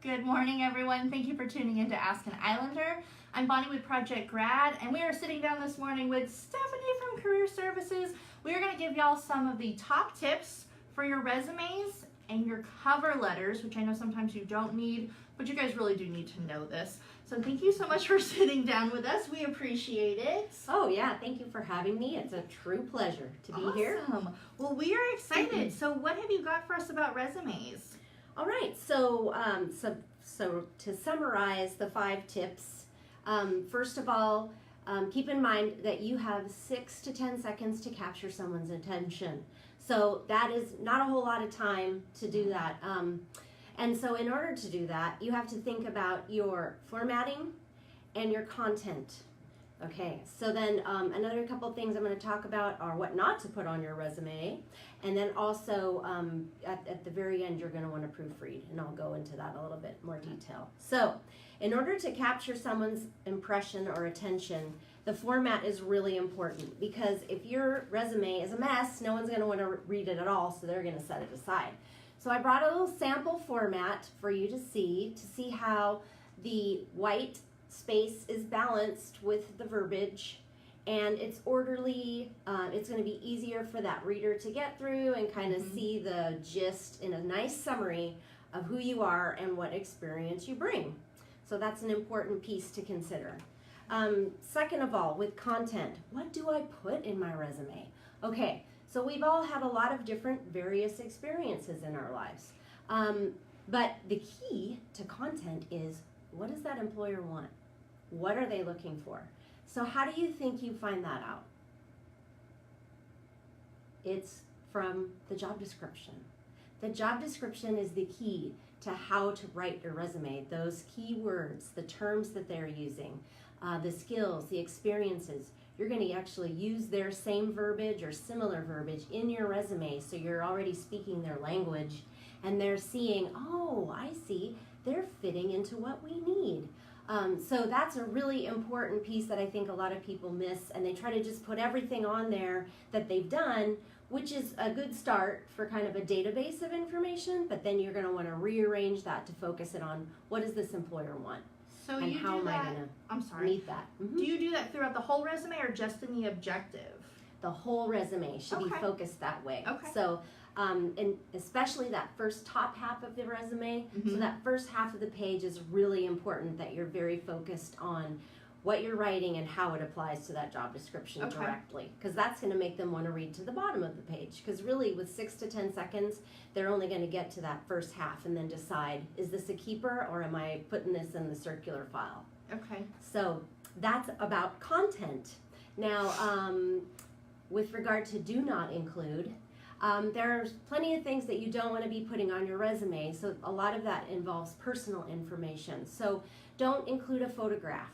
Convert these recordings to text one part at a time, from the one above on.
Good morning, everyone. Thank you for tuning in to Ask an Islander. I'm Bonnie with Project Grad, and we are sitting down this morning with Stephanie from Career Services. We are going to give y'all some of the top tips for your resumes and your cover letters, which I know sometimes you don't need, but you guys really do need to know this. So thank you so much for sitting down with us. We appreciate it. Oh yeah, thank you for having me. It's a true pleasure to be here. Awesome. Well, we are excited. So what have you got for us about resumes? All right, so to summarize the 5 tips, first of all, keep in mind that you have 6 to 10 seconds to capture someone's attention. So that is not a whole lot of time to do that. And so in order to do that, you have to think about your formatting and your content. Okay, so then another couple things I'm going to talk about are what not to put on your resume, and then also at the very end you're going to want to proofread, and I'll go into that a little bit more detail. So in order to capture someone's impression or attention, the format is really important, because if your resume is a mess, no one's going to want to read it at all, so they're going to set it aside. So I brought a little sample format for you to see how the white space is balanced with the verbiage, and it's orderly. It's going to be easier for that reader to get through and kind of see the gist in a nice summary of who you are and what experience you bring. So that's an important piece to consider. Second of all, with content, what do I put in my resume? Okay, so we've all had a lot of different various experiences in our lives. But the key to content is, what does that employer want? What are they looking for? So how do you think you find that out? It's from the job description. The job description is the key to how to write your resume. Those key words, the terms that they're using, the skills, the experiences. You're going to actually use their same verbiage or similar verbiage in your resume, so you're already speaking their language, and they're seeing, oh, I see, they're fitting into what we need. So that's a really important piece that I think a lot of people miss, and they try to just put everything on there that they've done, which is a good start for kind of a database of information, but then you're going to want to rearrange that to focus it on, what does this employer want? So and you how do am that, I going I'm to sorry. meet that? Do you do that throughout the whole resume or just in the objective? The whole resume should be focused that way. Okay. So, and especially that first top half of the resume, so that first half of the page is really important, that you're very focused on what you're writing and how it applies to that job description directly, because that's going to make them want to read to the bottom of the page, because really with 6 to 10 seconds they're only going to get to that first half and then decide, is this a keeper or am I putting this in the circular file? Okay. So that's about content. Now with regard to do not include, there's plenty of things that you don't want to be putting on your resume, so a lot of that involves personal information. So don't include a photograph.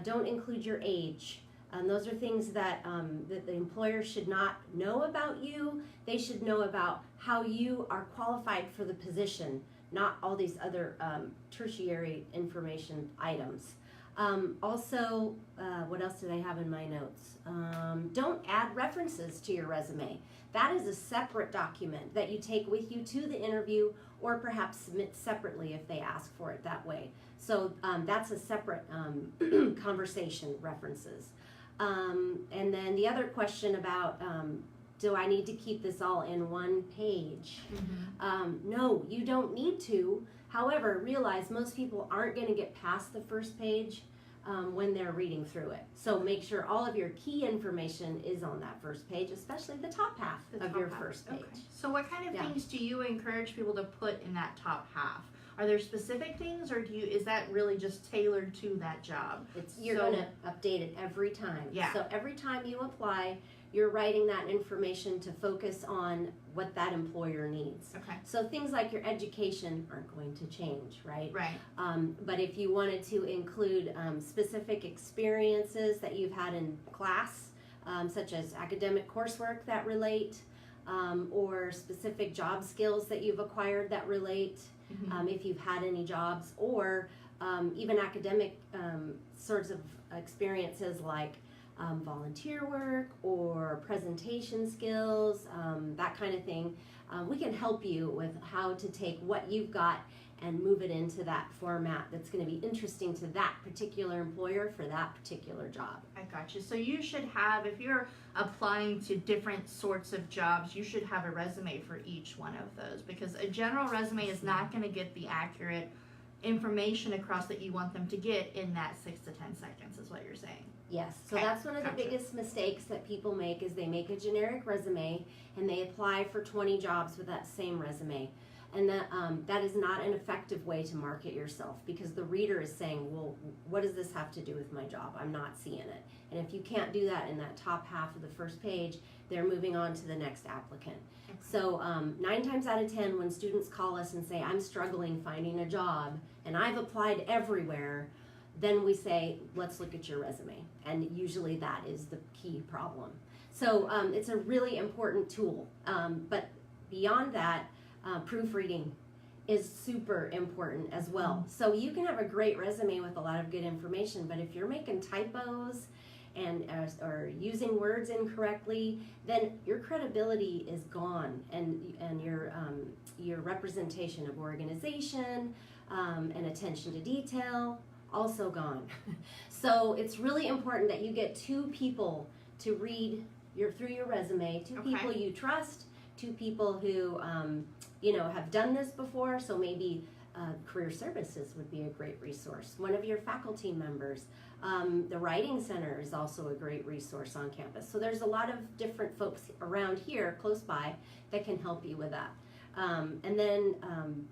Don't include your age. Those are things that the employer should not know about you. They should know about how you are qualified for the position, not all these other tertiary information items. Also, what else did I have in my notes? Don't add references to your resume. That is a separate document that you take with you to the interview, or perhaps submit separately if they ask for it that way. So that's a separate conversation, references. And then the other question about, do I need to keep this all in one page? No, you don't need to. However, realize most people aren't going to get past the first page when they're reading through it. So make sure all of your key information is on that first page, especially the top half of your first page. Okay. So what kind of things do you encourage people to put in that top half? Are there specific things, or is that really just tailored to that job? You're going to update it every time. Yeah. So every time you apply, you're writing that information to focus on what that employer needs. Okay. So things like your education aren't going to change, right? Right. But if you wanted to include specific experiences that you've had in class, such as academic coursework that relate, or specific job skills that you've acquired that relate, if you've had any jobs, or even academic sorts of experiences like volunteer work or presentation skills, that kind of thing. We can help you with how to take what you've got and move it into that format that's going to be interesting to that particular employer for that particular job. I got you. So you should have, if you're applying to different sorts of jobs, you should have a resume for each one of those, because a general resume is not going to get the accurate information across that you want them to get in that 6 to 10 seconds, is what you're saying. Yes, so Okay, that's one of the gotcha. biggest mistakes that people make is they make a generic resume and they apply for 20 jobs with that same resume. And that is not an effective way to market yourself, because the reader is saying, well, what does this have to do with my job? I'm not seeing it. And if you can't do that in that top half of the first page, they're moving on to the next applicant. Okay. So 9 times out of 10, when students call us and say, I'm struggling finding a job and I've applied everywhere, then we say, let's look at your resume. And usually that is the key problem. So it's a really important tool. But beyond that, proofreading is super important as well. So you can have a great resume with a lot of good information, but if you're making typos and or using words incorrectly, then your credibility is gone, and your representation of organization and attention to detail also gone. So it's really important that you get 2 people to read through your resume, 2 Okay. people you trust, 2 people who have done this before. So maybe Career Services would be a great resource. One of your faculty members. The Writing Center is also a great resource on campus. So there's a lot of different folks around here close by that can help you with that. And then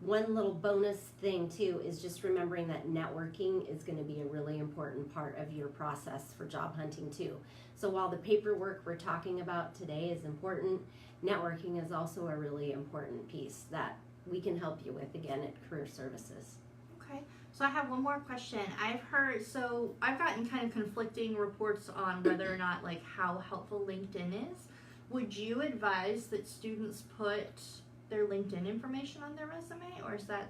one little bonus thing too is just remembering that networking is going to be a really important part of your process for job hunting too. So while the paperwork we're talking about today is important, networking is also a really important piece that we can help you with, again, at Career Services. Okay, so I have one more question. I've gotten kind of conflicting reports on whether or not, like, how helpful LinkedIn is. Would you advise that students put their LinkedIn information on their resume, or is that?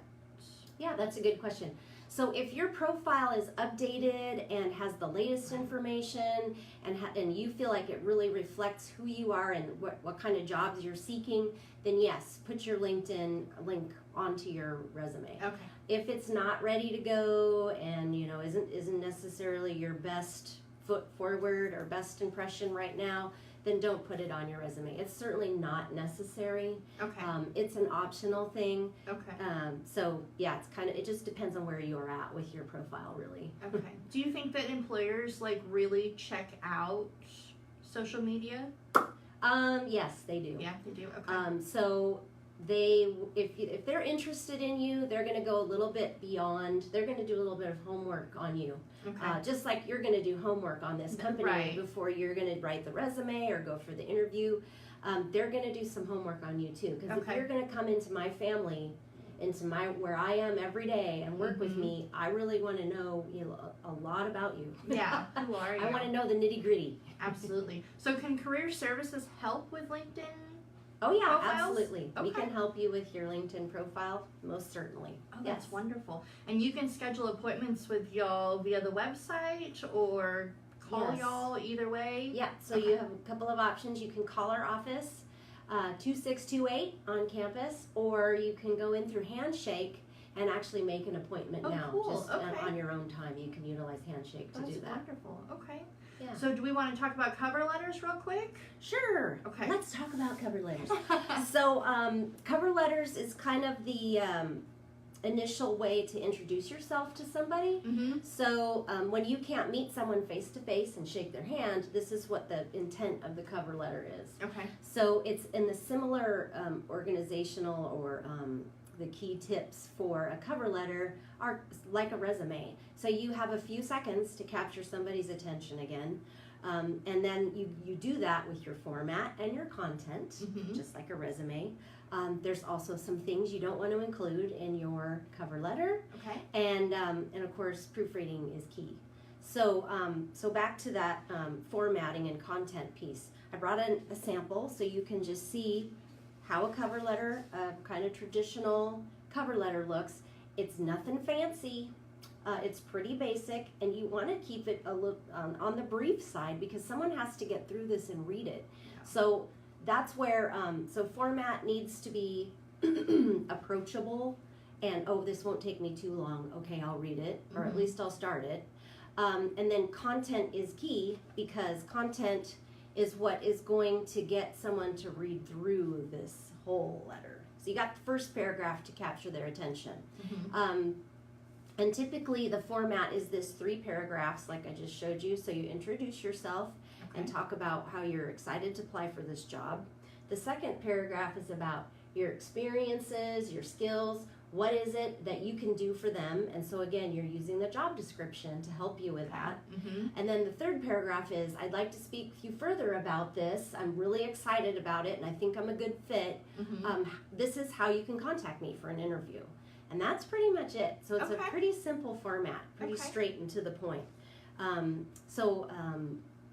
Yeah, that's a good question. So if your profile is updated and has the latest information and you feel like it really reflects who you are and what kind of jobs you're seeking, then yes, put your LinkedIn link onto your resume. Okay. If it's not ready to go and isn't necessarily your best foot forward or best impression right now, then don't put it on your resume. It's certainly not necessary. Okay. It's an optional thing. Okay. So yeah, it just depends on where you're at with your profile, really. Okay. Do you think that employers really check out social media? Yes, they do. Yeah, they do. Okay. So if they're interested in you, they're going to go a little bit beyond. They're going to do a little bit of homework on you. Okay. Just like you're going to do homework on this company Right. before you're going to write the resume or go for the interview. They're going to do some homework on you too. Because Okay. if you're going to come into my family, where I am every day and work with me, I really want to know a lot about you. Yeah. Who are you? I want to know the nitty gritty. Absolutely. So can Career Services help with LinkedIn? Oh yeah, Profiles? absolutely. We Okay. can help you with your LinkedIn profile, most certainly. Oh, that's Yes. wonderful. And you can schedule appointments with y'all via the website or call Yes. y'all, either way? Yeah, so Okay. you have a couple of options. You can call our office, 2628 on campus, or you can go in through Handshake and actually make an appointment Oh, now. cool. Just Okay. on your own time. You can utilize Handshake to That's do that. wonderful. Okay. Yeah. So do we want to talk about cover letters real quick? Sure. Okay. Let's talk about cover letters. So cover letters is kind of the initial way to introduce yourself to somebody. Mm-hmm. So when you can't meet someone face to face and shake their hand, this is what the intent of the cover letter is. Okay. So it's in the similar organizational or the key tips for a cover letter are like a resume. So you have a few seconds to capture somebody's attention again. And then you do that with your format and your content, Mhm. just like a resume. There's also some things you don't want to include in your cover letter. Okay. And of course, proofreading is key. So back to that formatting and content piece. I brought in a sample so you can just see how a cover letter, kind of traditional cover letter looks. It's nothing fancy. It's pretty basic, and you want to keep it a little on the brief side because someone has to get through this and read it. Yeah. So that's where so format needs to be approachable and this won't take me too long. Okay, I'll read it, or at least I'll start it. And then content is key, because content is what is going to get someone to read through this whole letter. So you got the first paragraph to capture their attention. And typically the format is this 3 paragraphs like I just showed you. So you introduce yourself and talk about how you're excited to apply for this job. The second paragraph is about your experiences, your skills. What is it that you can do for them? And so again, you're using the job description to help you with that. And then the third paragraph is, I'd like to speak with you further about this. I'm really excited about it and I think I'm a good fit. This is how you can contact me for an interview. And that's pretty much it. So it's a pretty simple format, pretty straight and to the point.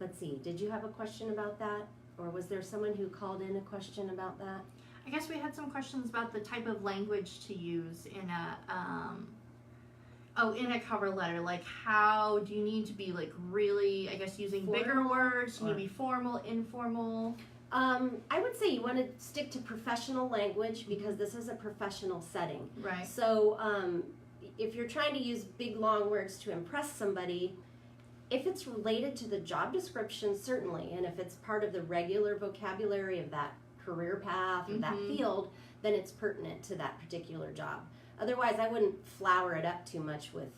Let's see, did you have a question about that? Or was there someone who called in a question about that? I guess we had some questions about the type of language to use in a cover letter. Like, how do you need to be like really, I guess, using bigger words? Do you need to be formal, informal? I would say you want to stick to professional language, because this is a professional setting. Right. So if you're trying to use big long words to impress somebody, if it's related to the job description, certainly, and if it's part of the regular vocabulary of that career path or that field, then it's pertinent to that particular job. Otherwise, I wouldn't flower it up too much with,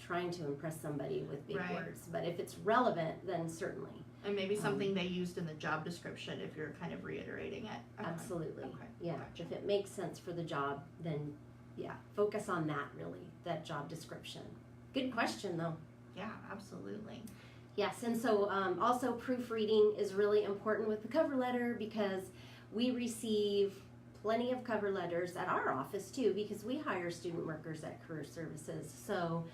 trying to impress somebody with big words. But if it's relevant, then certainly. And maybe something they used in the job description if you're kind of reiterating it. Absolutely. Okay. Yeah. Gotcha. If it makes sense for the job, then focus on that, really, that job description. Good question, though. Yeah, absolutely. Yes, and so also proofreading is really important with the cover letter, because we receive plenty of cover letters at our office too, because we hire student workers at Career Services. So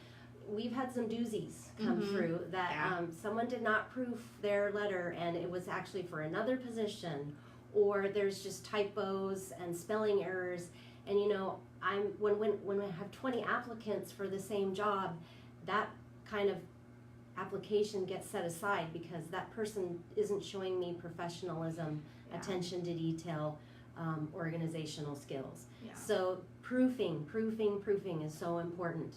we've had some doozies come through that someone did not proof their letter and it was actually for another position, or there's just typos and spelling errors. And when I have 20 applicants for the same job, that kind of application gets set aside because that person isn't showing me professionalism, attention to detail, organizational skills. So proofing is so important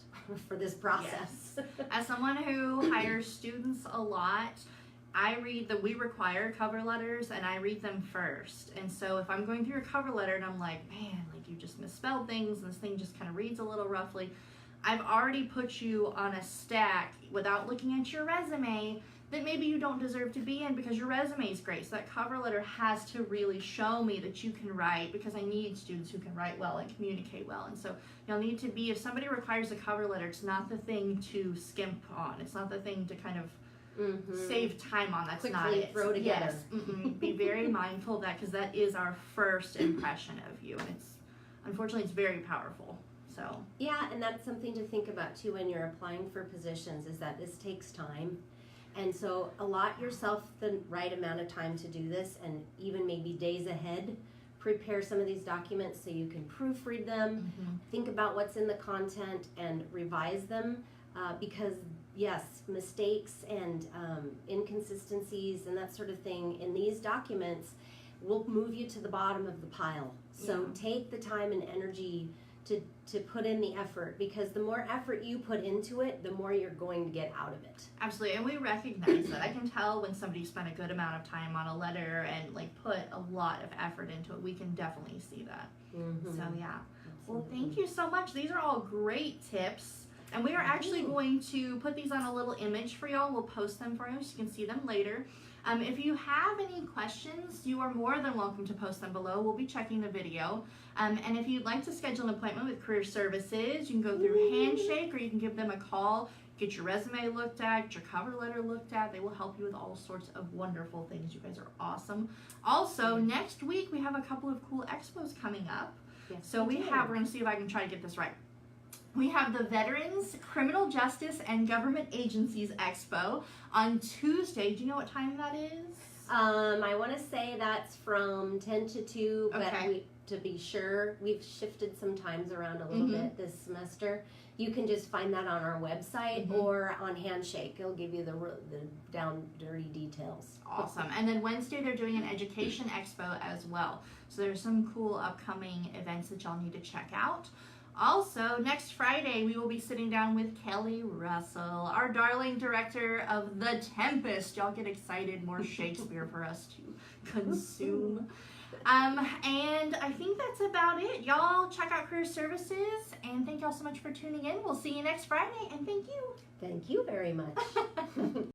for this process. Yes. As someone who hires students a lot, we require cover letters and I read them first. And so if I'm going through a cover letter and I'm like, man, like you just misspelled things and this thing just kind of reads a little roughly, I've already put you on a stack without looking at your resume that maybe you don't deserve to be in, because your resume is great. So that cover letter has to really show me that you can write, because I need students who can write well and communicate well. And so you'll need to be, if somebody requires a cover letter, it's not the thing to skimp on. It's not the thing to kind of save time on. That's quickly not it. Throw together. Yes. Be very mindful of that, because that is our first impression of you. And unfortunately, it's very powerful. So. Yeah, and that's something to think about too when you're applying for positions, is that this takes time. And so allot yourself the right amount of time to do this, and even maybe days ahead, prepare some of these documents so you can proofread them, think about what's in the content and revise them, because yes, mistakes and inconsistencies and that sort of thing in these documents will move you to the bottom of the pile. So take the time and energy to put in the effort, because the more effort you put into it, the more you're going to get out of it. Absolutely, and we recognize that. I can tell when somebody spent a good amount of time on a letter and like put a lot of effort into it. We can definitely see that. So yeah. Well, thank you so much. These are all great tips. And we are actually going to put these on a little image for y'all. We'll post them for you so you can see them later. If you have any questions, you are more than welcome to post them below. We'll be checking the video. And if you'd like to schedule an appointment with Career Services, you can go through Handshake, or you can give them a call, get your resume looked at, get your cover letter looked at. They will help you with all sorts of wonderful things. You guys are awesome. Also, next week we have a couple of cool expos coming up. Yes, so we're going to see if I can try to get this right. We have the Veterans, Criminal Justice, and Government Agencies Expo on Tuesday. Do you know what time that is? I want to say that's from 10 to 2, but Okay. to be sure, we've shifted some times around a little bit this semester. You can just find that on our website or on Handshake. It'll give you the down dirty details. Awesome. And then Wednesday they're doing an Education Expo as well. So there's some cool upcoming events that y'all need to check out. Also, next Friday, we will be sitting down with Kelly Russell, our darling director of The Tempest. Y'all get excited, more Shakespeare for us to consume. And I think that's about it. Y'all check out Career Services, and thank y'all so much for tuning in. We'll see you next Friday, and thank you. Thank you very much.